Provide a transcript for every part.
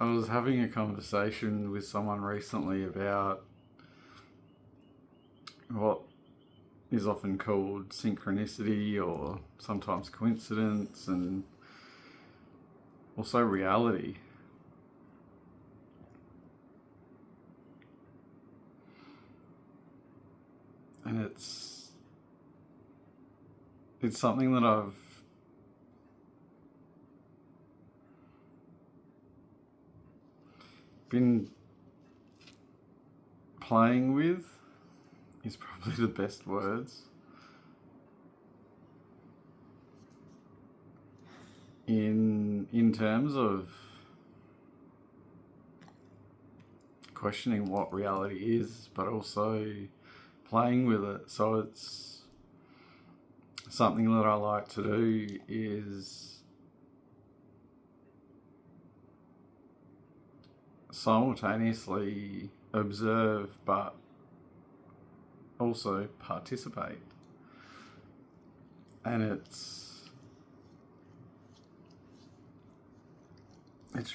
I was having a conversation with someone recently about what is often called synchronicity or sometimes coincidence and also reality. And it's something that I've been playing with is probably the best words in terms of questioning what reality is, but also playing with it. So it's something that I like to do is simultaneously observe but also participate. And it's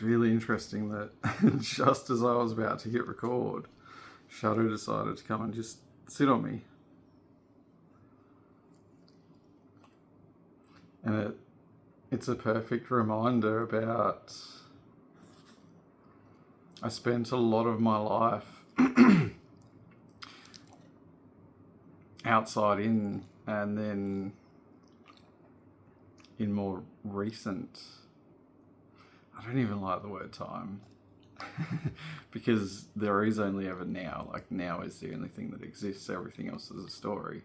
really interesting that just as I was about to hit record, Shadow decided to come and just sit on me. And it's a perfect reminder about I spent a lot of my life outside in, and then in more recent, I don't even like the word time because there is only ever now. Like, now is the only thing that exists, everything else is a story.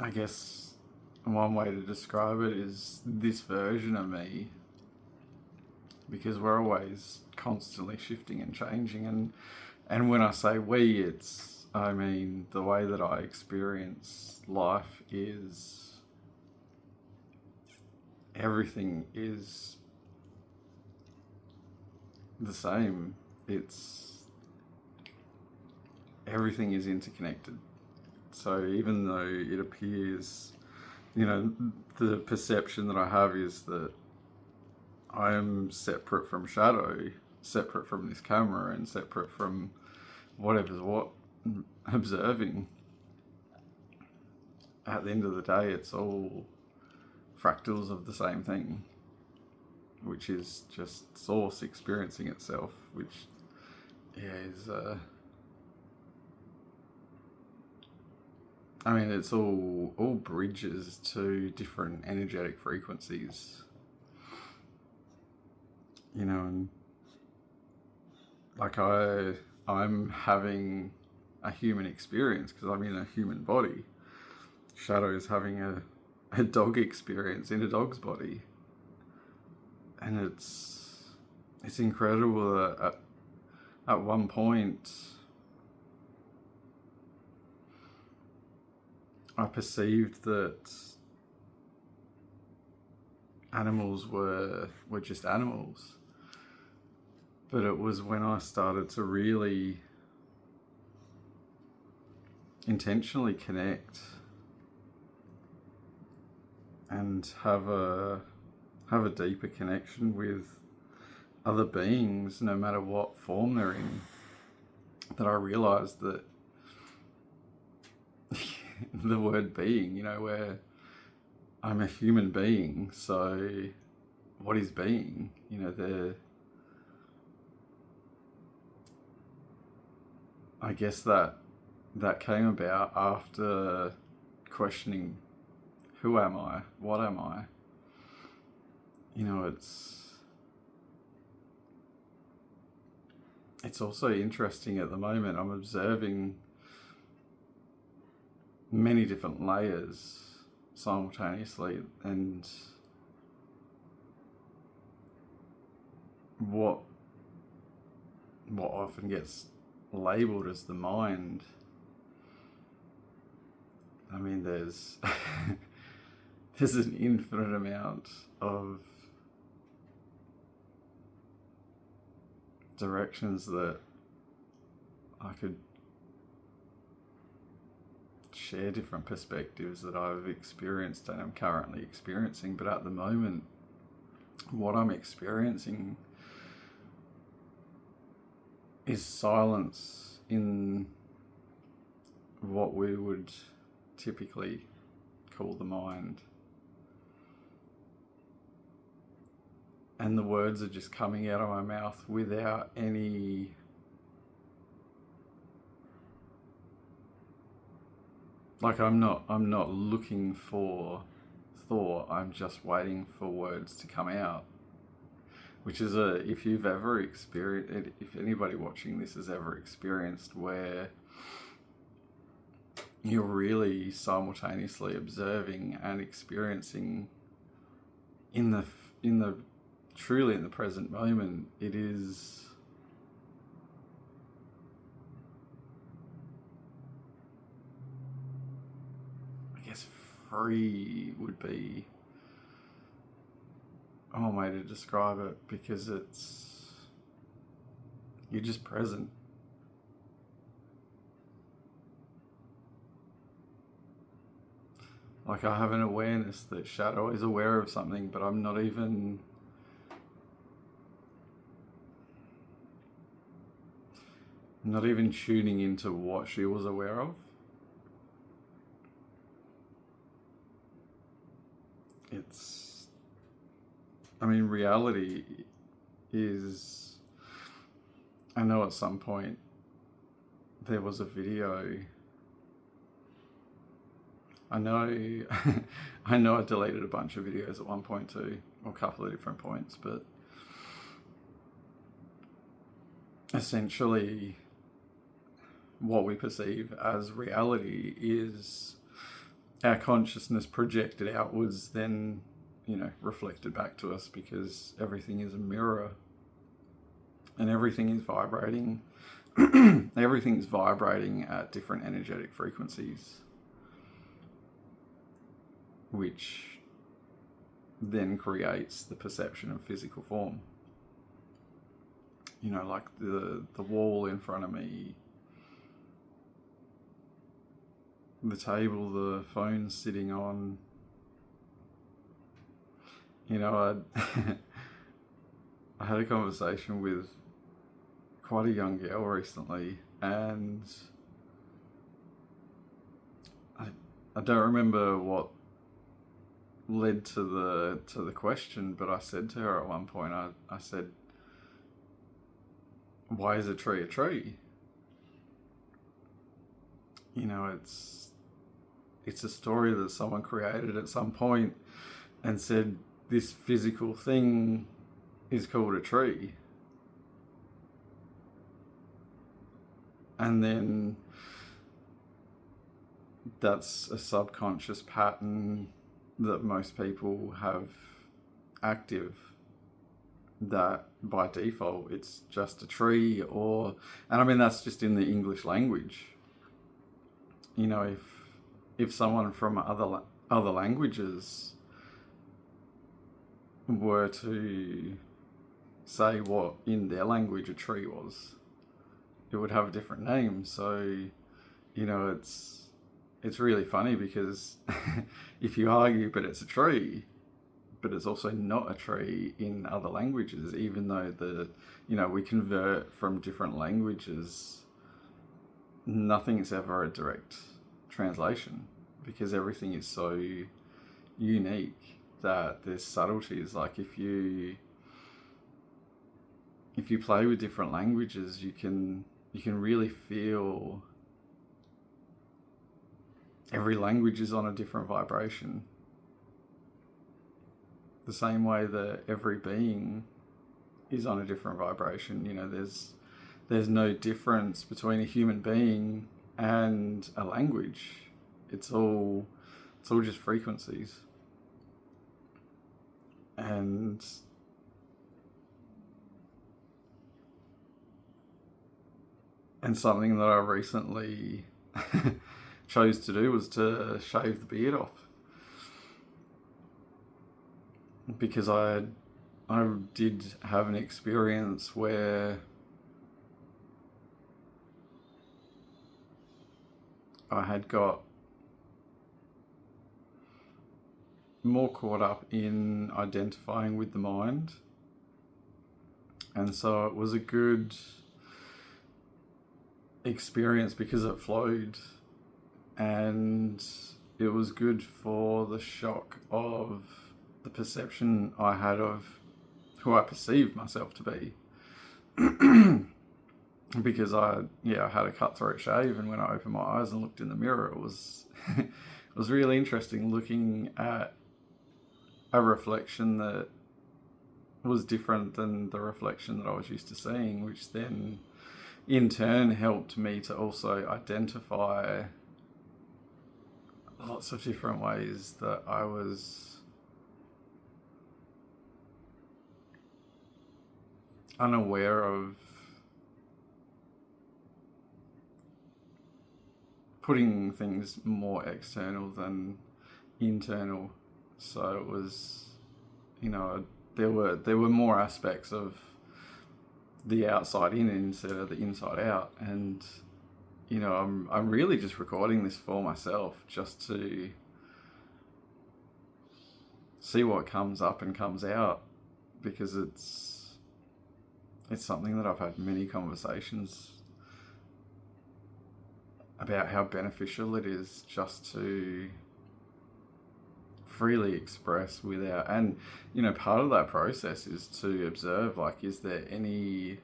I guess one way to describe it is this version of me, because we're always constantly shifting and changing. And when I say we, I mean the way that I experience life is everything is the same. Everything is interconnected. So even though it appears, the perception that I have is that I am separate from Shadow, separate from this camera, and separate from whatever's what observing. At the end of the day, it's all fractals of the same thing, which is just Source experiencing itself, which is it's all bridges to different energetic frequencies, and like I'm having a human experience because I'm in a human body. Shadow is having a dog experience in a dog's body, and it's incredible that at one point I perceived that animals were just animals. But it was when I started to really intentionally connect and have a deeper connection with other beings, no matter what form they're in, that I realized that the word being, where I'm a human being, so what is being? I guess that came about after questioning, who am I? What am I? It's also interesting at the moment. I'm observing many different layers simultaneously, and what often gets labeled as the mind. There's there's an infinite amount of directions that I could share different perspectives that I've experienced and I'm currently experiencing. But at the moment, what I'm experiencing is silence in what we would typically call the mind. And the words are just coming out of my mouth without any I'm not looking for thought, I'm just waiting for words to come out. Which is if you've ever experienced, if anybody watching this has ever experienced where you're really simultaneously observing and experiencing in the truly in the present moment, it is free would be one way to describe it, because you're just present. I have an awareness that Shadow is aware of something, but I'm not even tuning into what she was aware of. Reality is, I know at some point there was a video, I know I deleted a bunch of videos at one point too, or a couple of different points, but essentially what we perceive as reality is our consciousness projected outwards, then reflected back to us, because everything is a mirror and everything is vibrating. Everything's vibrating at different energetic frequencies, which then creates the perception of physical form. Like the wall in front of me, the table the phone's sitting on. I had a conversation with quite a young girl recently, and I don't remember what led to the question, but I said to her at one point, I said, why is a tree a tree? It's a story that someone created at some point and said, this physical thing is called a tree. And then that's a subconscious pattern that most people have active, that by default it's just a tree, and that's just in the English language. If someone from other languages were to say what in their language a tree was, it would have a different name. So it's really funny, because if you argue but it's a tree, but it's also not a tree in other languages, even though we convert from different languages, nothing is ever a direct translation, because everything is so unique that there's subtleties. Like if you play with different languages, you can really feel every language is on a different vibration. The same way that every being is on a different vibration. There's no difference between a human being and a language. It's all just frequencies. And something that I recently chose to do was to shave the beard off, because I did have an experience where I had got more caught up in identifying with the mind. And so it was a good experience because it flowed, and it was good for the shock of the perception I had of who I perceived myself to be. Because I had a cutthroat shave, and when I opened my eyes and looked in the mirror, it was it was really interesting looking at a reflection that was different than the reflection that I was used to seeing, which then in turn helped me to also identify lots of different ways that I was unaware of putting things more external than internal. So it was, there were more aspects of the outside in instead of the inside out. And I'm really just recording this for myself, just to see what comes up and comes out, because it's something that I've had many conversations about how beneficial it is just to freely express without, and part of that process is to observe, like, is there any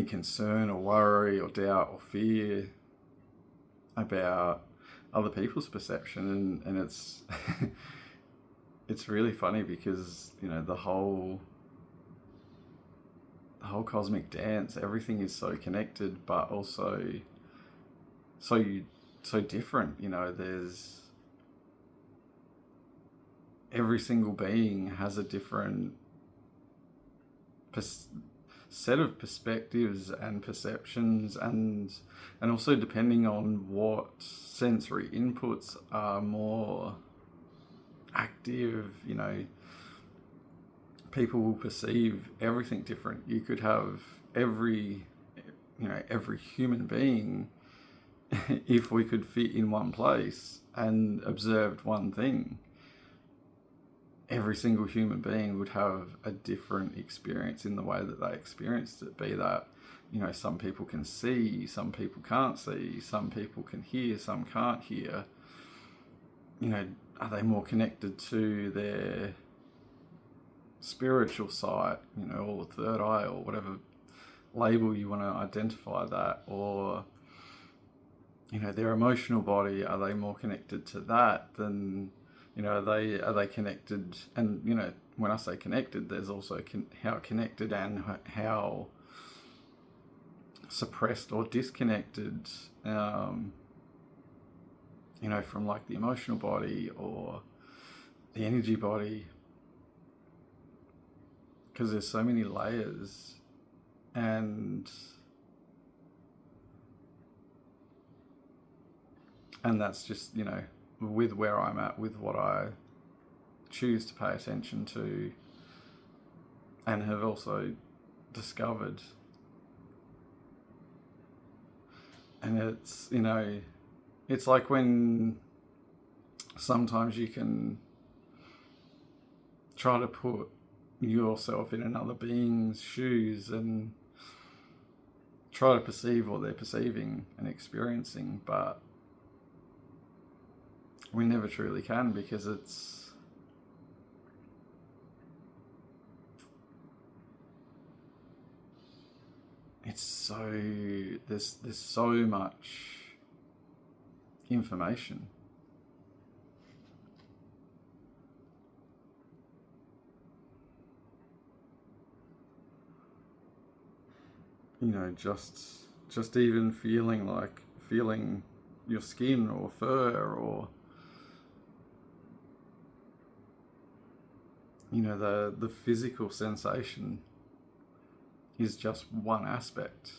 concern or worry or doubt or fear about other people's perception. And it's it's really funny because the whole cosmic dance, everything is so connected, but also so different. There's every single being has a different set of perspectives and perceptions, and also depending on what sensory inputs are more active, people will perceive everything different. You could have every human being, if we could fit in one place and observed one thing, every single human being would have a different experience in the way that they experienced it. Be that, some people can see, some people can't see, some people can hear, some can't hear. Are they more connected to their spiritual side, or third eye, or whatever label you want to identify that, or their emotional body? Are they more connected to that than are they connected? And when I say connected, there's also how connected and how suppressed or disconnected, from like the emotional body or the energy body, because there's so many layers. And that's just, with where I'm at, with what I choose to pay attention to and have also discovered. And it's, it's like when sometimes you can try to put yourself in another being's shoes and try to perceive what they're perceiving and experiencing, but we never truly can, because it's so, there's so much information. Just even feeling your skin or fur, or the physical sensation is just one aspect.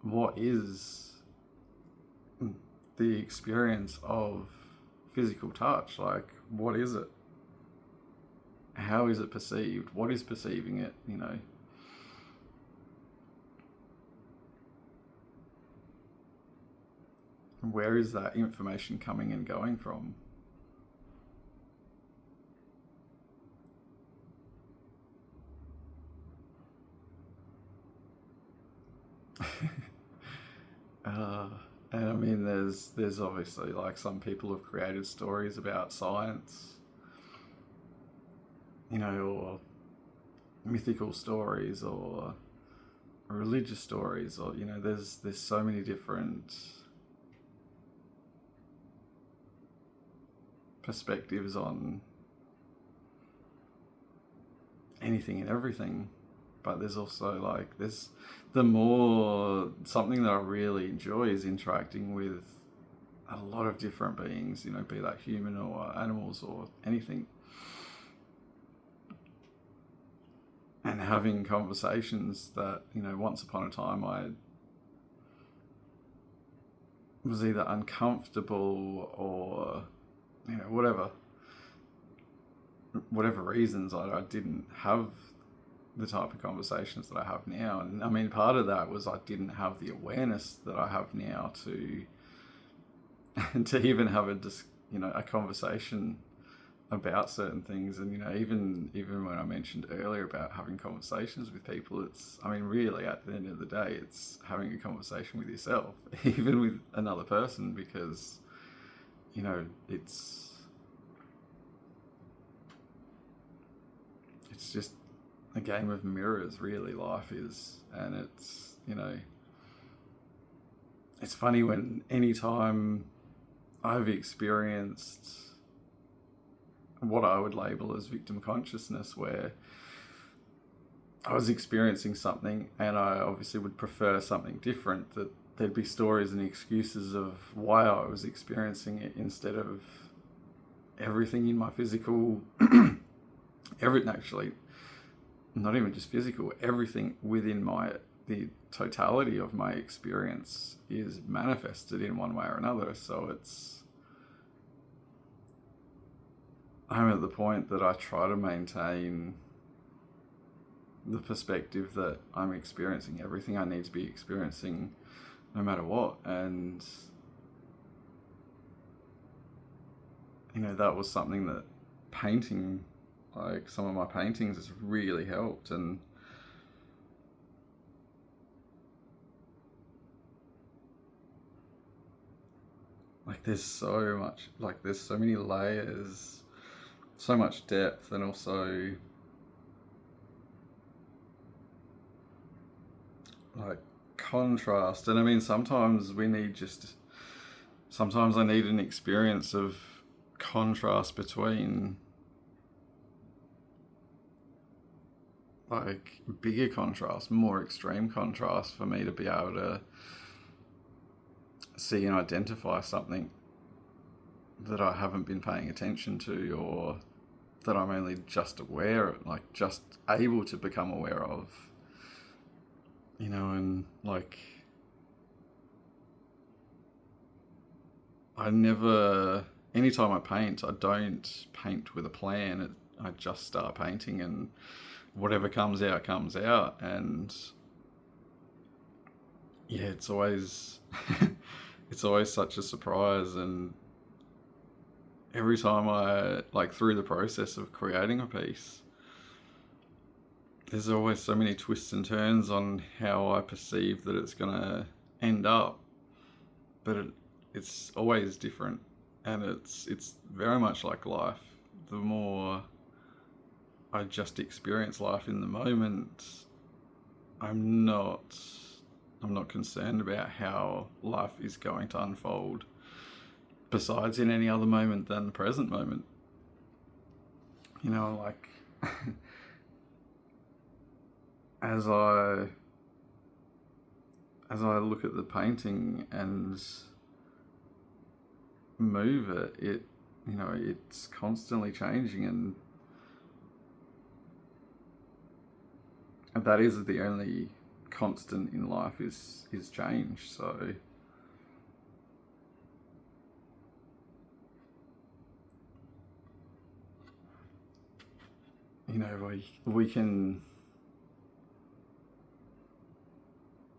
What is the experience of physical touch? Like, what is it? how is it perceived? What is perceiving it, you know? Where is that information coming and going from? uh, and I mean, there's obviously, like, some people have created stories about science, you know, or mythical stories, or religious stories, or, you know, there's so many different perspectives on anything and everything. But there's also, like, there's the more something that I really enjoy is interacting with a lot of different beings, you know, be that human or animals or anything, and having conversations that, you know, once upon a time I was either uncomfortable or, you know, whatever reasons, I didn't have the type of conversations that I have now. And I mean, part of that was I didn't have the awareness that I have now to to even have a conversation about certain things. And, you know, even when I mentioned earlier about having conversations with people, it's, I mean, really at the end of the day, it's having a conversation with yourself, even with another person, because, you know, it's just a game of mirrors, really, life is. And it's, you know, it's funny when anytime I've experienced what I would label as victim consciousness, where I was experiencing something and I obviously would prefer something different, that there'd be stories and excuses of why I was experiencing it, instead of everything in my physical, everything, actually, not even just physical, everything within the totality of my experience is manifested in one way or another. So I'm at the point that I try to maintain the perspective that I'm experiencing everything I need to be experiencing, no matter what. And, you know, that was something that painting, like some of my paintings, has really helped. And like there's so many layers, so much depth, and also like contrast. And I mean, sometimes I need an experience of contrast between, like, bigger contrast, more extreme contrast, for me to be able to see and identify something that I haven't been paying attention to, or that I'm only just just able to become aware of, you know. And like, anytime I paint, I don't paint with a plan. I just start painting, and whatever comes out, comes out. And yeah, it's always it's always such a surprise. And every time through the process of creating a piece, there's always so many twists and turns on how I perceive that it's gonna end up, but it's always different. And it's very much like life. The more I just experience life in the moment, I'm not concerned about how life is going to unfold, besides in any other moment than the present moment. You know, like, as I look at the painting and move it, you know, it's constantly changing, and that is the only constant in life, is change. So we can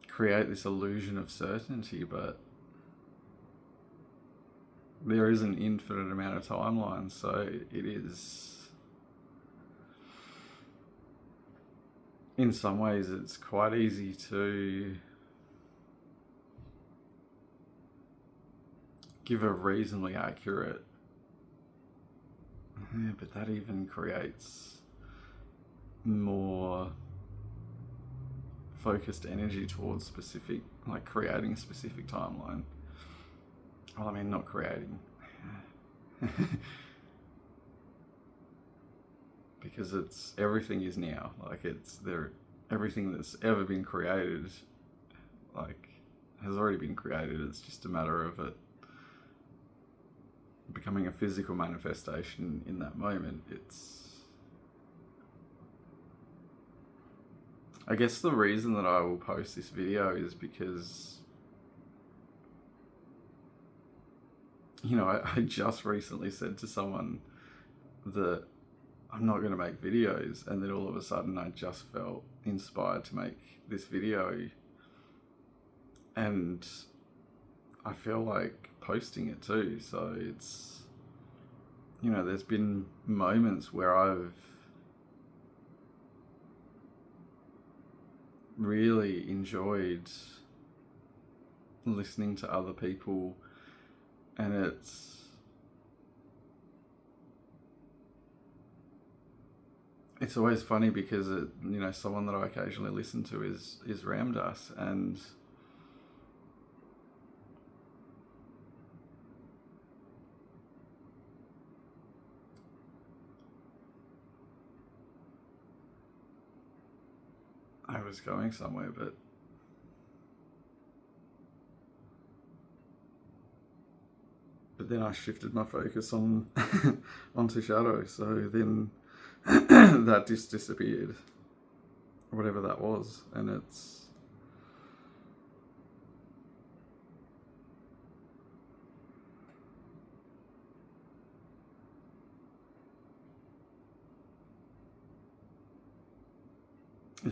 create this illusion of certainty, but there is an infinite amount of timelines, so it is, in some ways, it's quite easy to give a reasonably accurate, but that even creates more focused energy towards specific, like creating a specific timeline. Well, I mean, not creating. Because it's, everything is now. Like, it's there, everything that's ever been created, like, has already been created. It's just a matter of it becoming a physical manifestation in that moment. I guess the reason that I will post this video is because, I just recently said to someone that I'm not going to make videos, and then all of a sudden I just felt inspired to make this video, and I feel like posting it too. So it's, there's been moments where I've really enjoyed listening to other people, and it's always funny because someone that I occasionally listen to is Ram Dass, and I was going somewhere, but then I shifted my focus on onto shadow, so then that just disappeared, whatever that was, and it's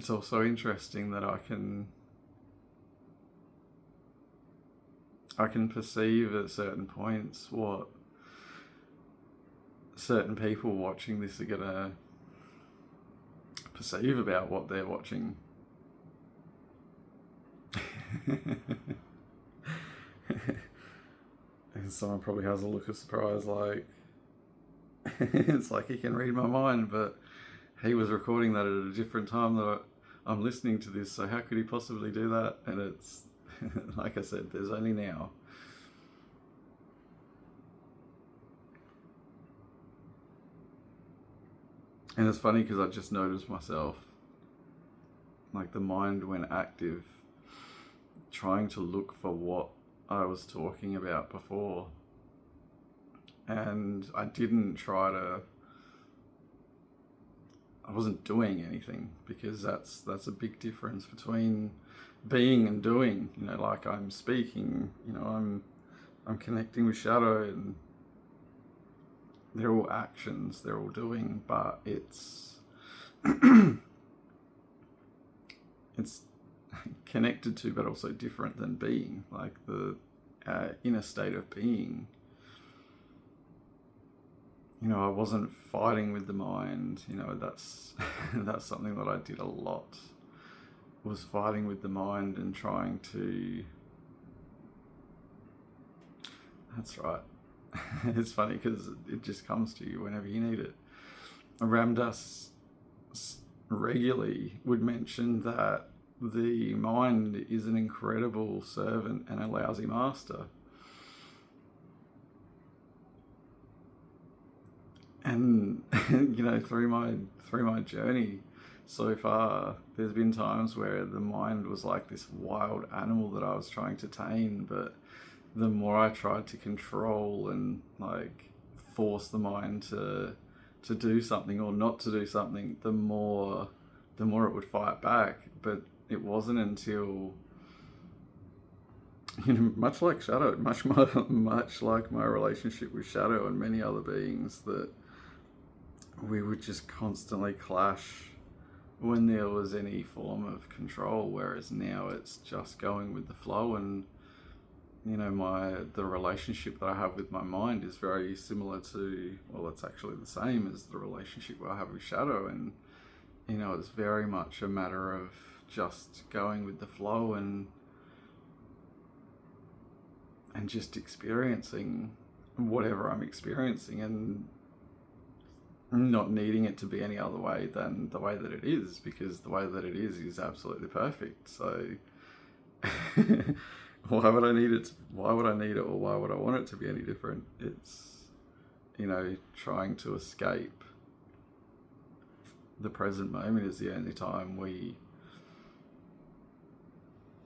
also interesting that I can perceive at certain points what certain people watching this are gonna perceive about what they're watching. And someone probably has a look of surprise, like, it's like he can read my mind, but he was recording that at a different time that I'm listening to this, so how could he possibly do that? And it's, like I said, there's only now. And it's funny because I just noticed myself, like, the mind went active trying to look for what I was talking about before. And I wasn't doing anything, because that's a big difference between being and doing. Like, I'm speaking, I'm connecting with shadow, and they're all actions, they're all doing, but it's it's connected to, but also different than being, like the inner state of being. I wasn't fighting with the mind. That's that's something that I did a lot, was fighting with the mind and trying to, that's right. It's funny because it just comes to you whenever you need it. Ram Dass regularly would mention that the mind is an incredible servant and a lousy master. And through my journey so far, there's been times where the mind was like this wild animal that I was trying to tame, but the more I tried to control and like force the mind to do something or not to do something, the more it would fight back. But it wasn't until, much like shadow, much like my relationship with shadow and many other beings, that we would just constantly clash when there was any form of control, whereas now it's just going with the flow. And the relationship that I have with my mind is very similar to, well, it's actually the same as the relationship I have with shadow. And it's very much a matter of just going with the flow and just experiencing whatever I'm experiencing, and not needing it to be any other way than the way that it is, because the way that it is absolutely perfect. So why would I need it? Why would I need it, or why would I want it to be any different? It's, trying to escape the present moment is the only time we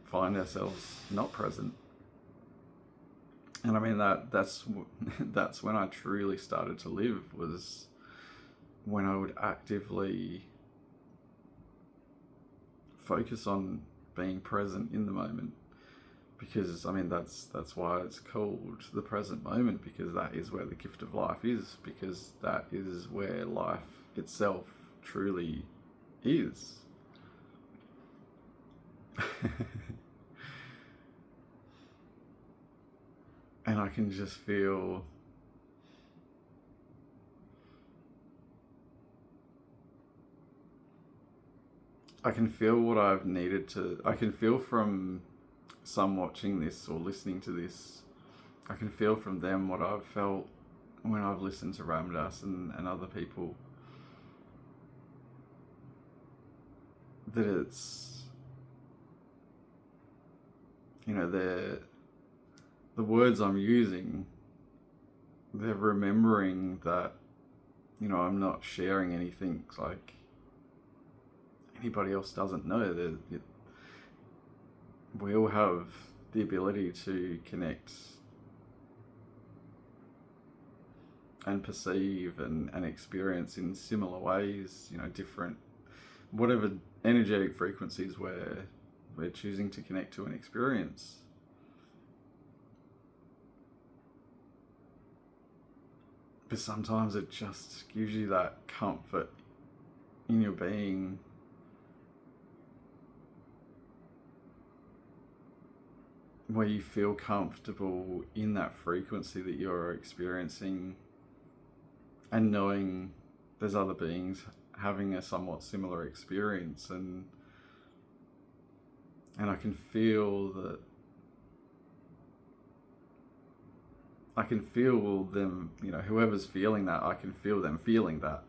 find ourselves not present. And I mean, that's when I truly started to live, was when I would actively focus on being present in the moment. Because I mean, that's why it's called the present moment, because that is where the gift of life is, because that is where life itself truly is. And I can just feel what I've needed to. I can feel from some watching this or listening to this, I can feel from them what I've felt when I've listened to Ram Dass and other people, that it's, the words I'm using, they're remembering that, I'm not sharing anything like anybody else doesn't know. That we all have the ability to connect and perceive and experience in similar ways, different, whatever energetic frequencies we're choosing to connect to and experience. But sometimes it just gives you that comfort in your being, where you feel comfortable in that frequency that you're experiencing, and knowing there's other beings having a somewhat similar experience, and I can feel that, I can feel them, whoever's feeling that, I can feel them feeling that.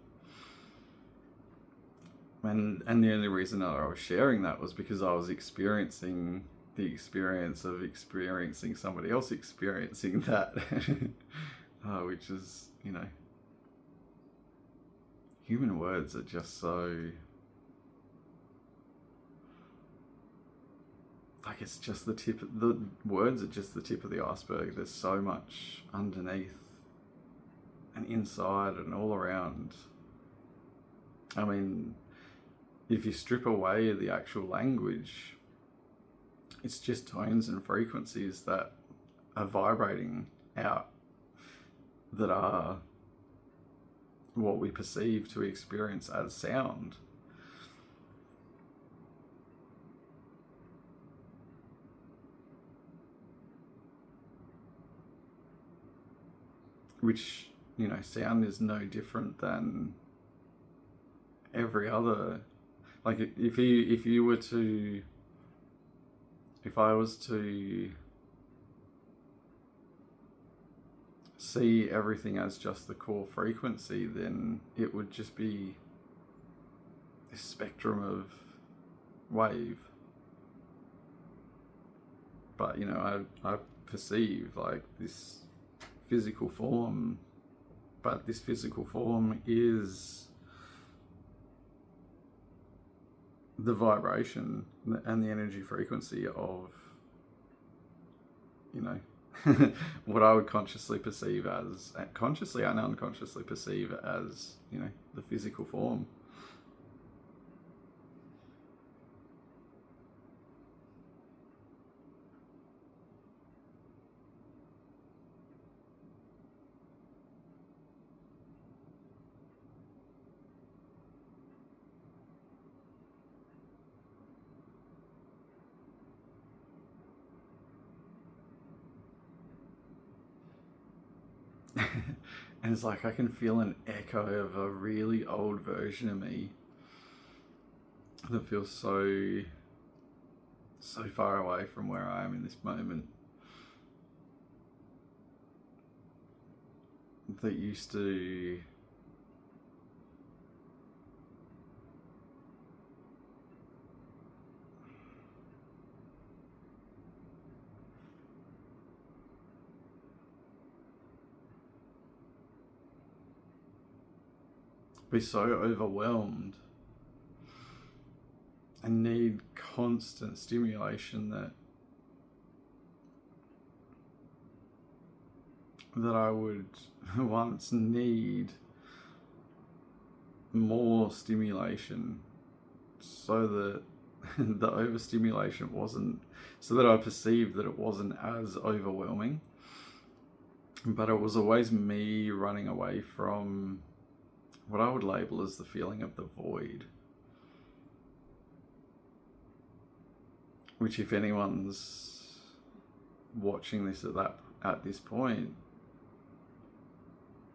And the only reason that I was sharing that was because I was experiencing the experience of experiencing somebody else experiencing that. Which is, human words are just so, like, it's just the words are just the tip of the iceberg. There's so much underneath and inside and all around. I mean, if you strip away the actual language, it's just tones and frequencies that are vibrating out, that are what we perceive to experience as sound. Which, sound is no different than every other. Like, if I was to see everything as just the core frequency, then it would just be this spectrum of wave. But, I perceive like this physical form, but this physical form is the vibration and the energy frequency of, what I would consciously perceive as, consciously and unconsciously perceive as, the physical form. And it's like I can feel an echo of a really old version of me that feels so far away from where I am in this moment, that used to be so overwhelmed and need constant stimulation that I would once need more stimulation, so that the overstimulation wasn't, so that I perceived that it wasn't as overwhelming, but it was always me running away from what I would label as the feeling of the void. Which, if anyone's watching this at this point,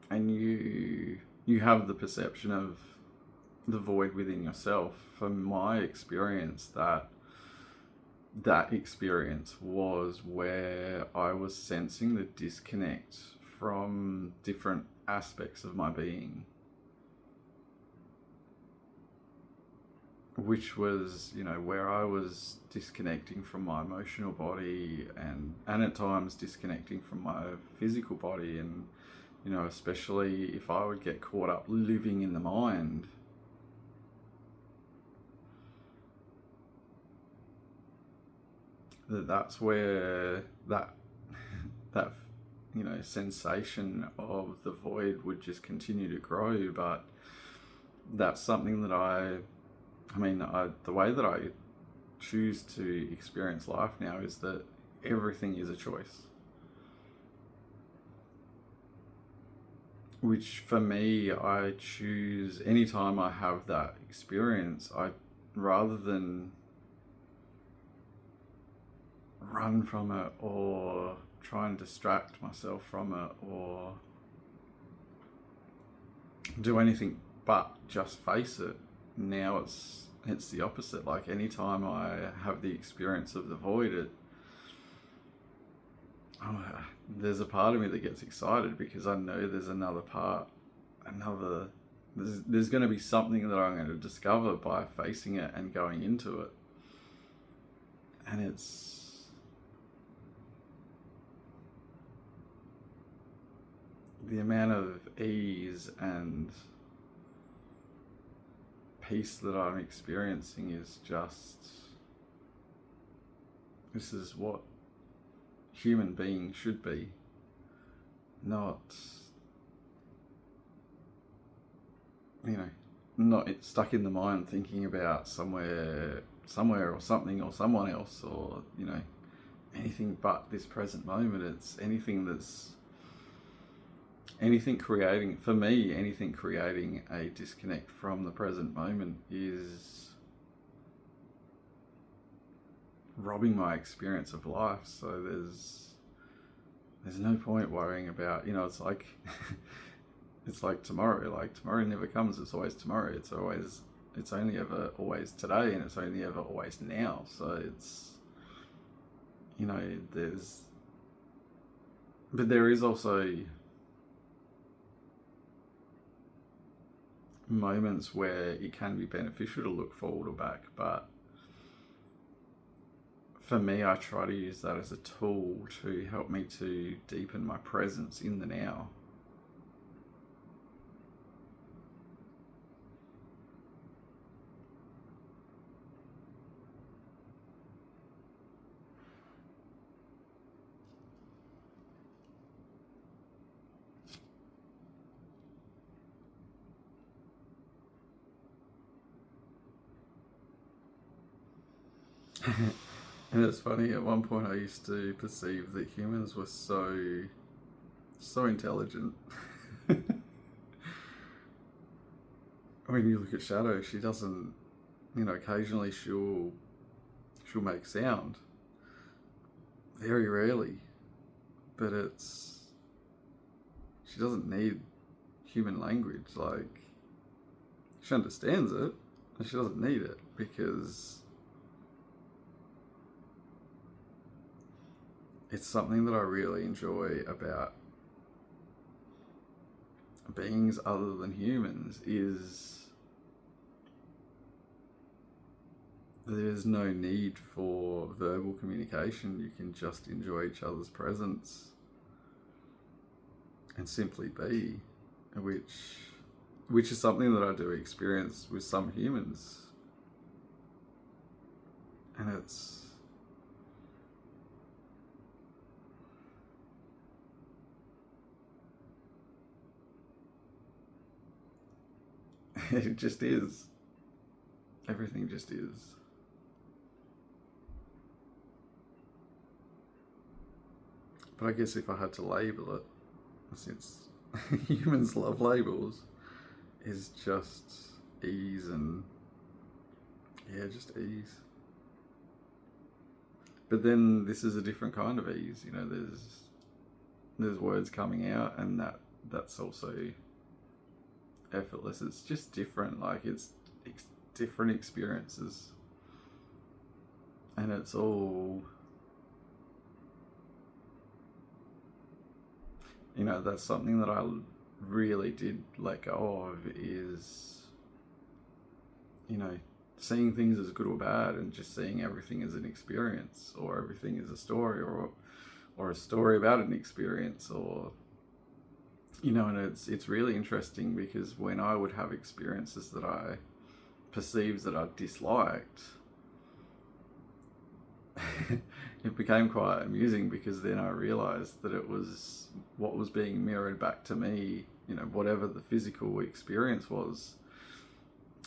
and you have the perception of the void within yourself, from my experience, that experience was where I was sensing the disconnect from different aspects of my being, which was, where I was disconnecting from my emotional body, and at times disconnecting from my physical body. And especially if I would get caught up living in the mind, that's where that sensation of the void would just continue to grow. But that's something that the way that I choose to experience life now is that everything is a choice. Which, for me, I choose anytime I have that experience, rather than run from it or try and distract myself from it or do anything but just face it. Now it's the opposite. Like, anytime I have the experience of the void, there's a part of me that gets excited, because I know there's another part, there's going to be something that I'm going to discover by facing it and going into it. And it's the amount of ease and peace that I'm experiencing is just, this is what human being should be, not not stuck in the mind thinking about somewhere or something or someone else, or anything but this present moment. It's anything creating, for me, anything creating a disconnect from the present moment is robbing my experience of life. So there's no point worrying about, it's like it's like tomorrow. Like, tomorrow never comes. It's always tomorrow. It's only ever always today, and it's only ever always now. So it's, but there is also moments where it can be beneficial to look forward or back. But for me, I try to use that as a tool to help me to deepen my presence in the now. And it's funny, at one point I used to perceive that humans were so intelligent. When you look at Shadow, she doesn't, occasionally she'll make sound. Very rarely. But She doesn't need human language. Like, she understands it, and she doesn't need it because it's something that I really enjoy about beings other than humans is there's no need for verbal communication. You can just enjoy each other's presence and simply be, which is something that I do experience with some humans. And it just is. Everything just is. But I guess if I had to label it, since humans love labels, is just ease and, yeah, just ease. But then this is a different kind of ease, you know, there's words coming out, and that's also effortless. It's just different, like it's different experiences, and it's all, you know, that's something that I really did let go of is, you know, seeing things as good or bad and just seeing everything as an experience, or everything as a story, or a story about an experience, or, you know. And it's really interesting because when I would have experiences that I perceived that I disliked, it became quite amusing because then I realized that it was what was being mirrored back to me, you know, whatever the physical experience was.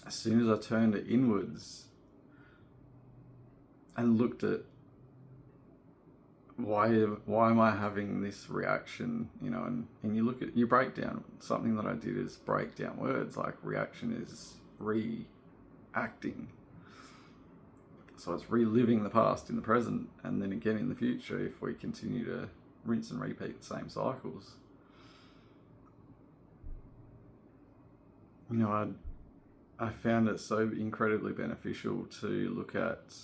As soon as I turned it inwards and looked at why am I having this reaction, you know, and you look at, you break down, something that I did is break down words, like reaction is reacting. So it's reliving the past in the present, and then again in the future if we continue to rinse and repeat the same cycles. You know, I found it so incredibly beneficial to look at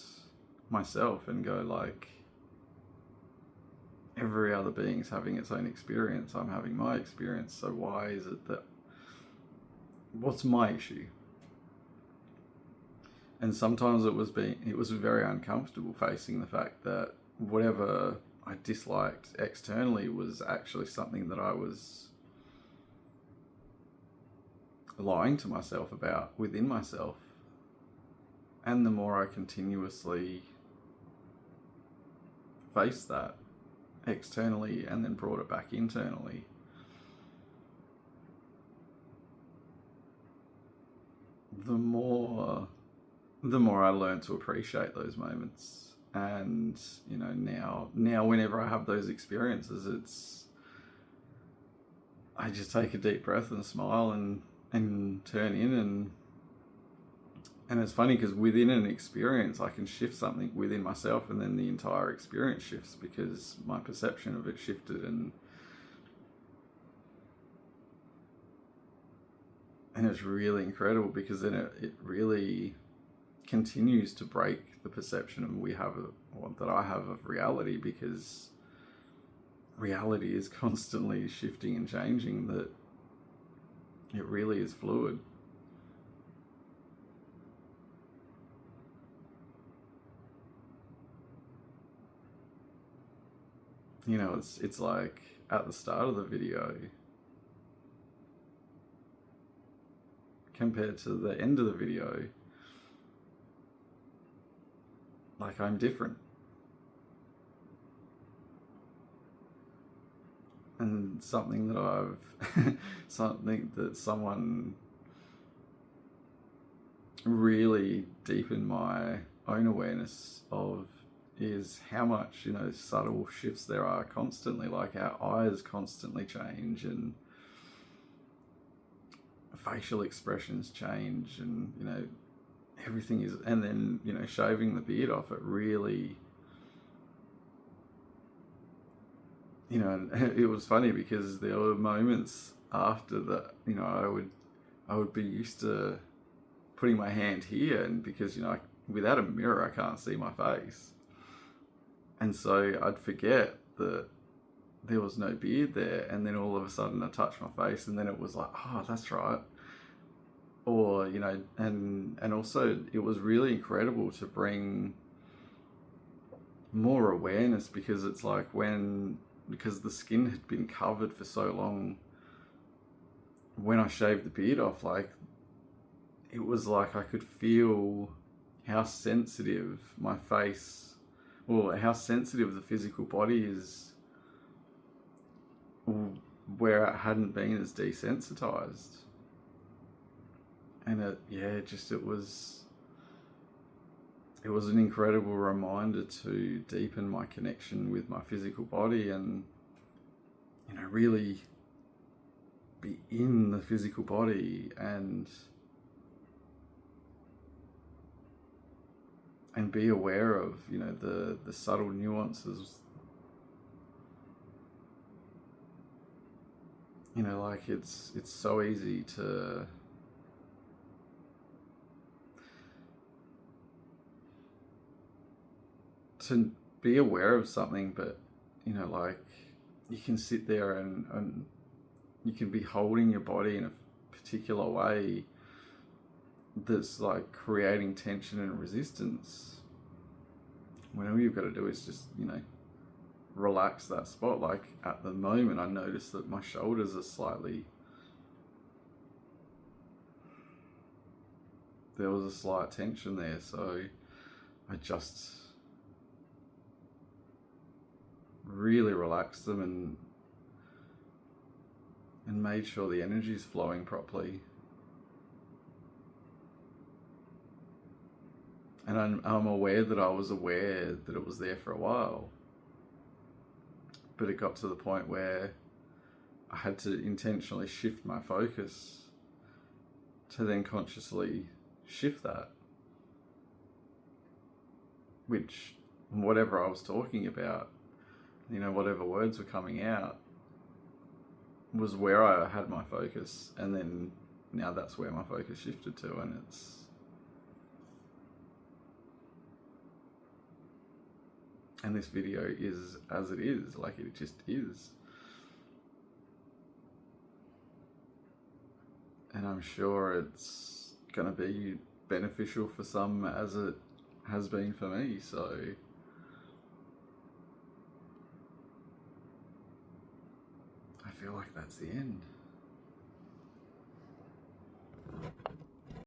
myself and go, like, every other being's having its own experience. I'm having my experience. So why is it that, what's my issue? And sometimes it was very uncomfortable facing the fact that whatever I disliked externally was actually something that I was lying to myself about within myself. And the more I continuously faced that externally and then brought it back internally, the more I learned to appreciate those moments. And, you know, now whenever I have those experiences, I just take a deep breath and smile and turn in, and it's funny because within an experience I can shift something within myself, and then the entire experience shifts because my perception of it shifted, and it's really incredible because then it really continues to break the perception that I have of reality, because reality is constantly shifting and changing, that it really is fluid. You know, it's like at the start of the video compared to the end of the video, like, I'm different. And something that someone really deepened my own awareness of is how much, you know, subtle shifts there are constantly. Like, our eyes constantly change, and facial expressions change, and, you know, everything is, and then, you know, shaving the beard off, it really you know, and it was funny because there were moments after that, you know, I would be used to putting my hand here, and because, you know, without a mirror I can't see my face, and so I'd forget that there was no beard there, and then all of a sudden I touched my face, and then it was like, oh, that's right. Or, you know, and also it was really incredible to bring more awareness, because it's like because the skin had been covered for so long, when I shaved the beard off, like, it was like I could feel how sensitive my face, or how sensitive the physical body is, where it hadn't been as desensitized. And it was an incredible reminder to deepen my connection with my physical body, and, you know, really be in the physical body, and be aware of, you know, the subtle nuances. You know, like, it's so easy to be aware of something, but, you know, like, you can sit there and you can be holding your body in a particular way that's like creating tension and resistance, when all you've got to do is just, you know, relax that spot. Like, at the moment I notice that my shoulders are slightly, there was a slight tension there, so I just really relaxed them, and made sure the energy's flowing properly. And I'm aware that I was aware that it was there for a while, but it got to the point where I had to intentionally shift my focus to then consciously shift that, which, whatever I was talking about, you know, whatever words were coming out, was where I had my focus, and then now that's where my focus shifted to, and this video is as it is, like, it just is. And I'm sure it's gonna be beneficial for some, as it has been for me, so I feel like that's the end.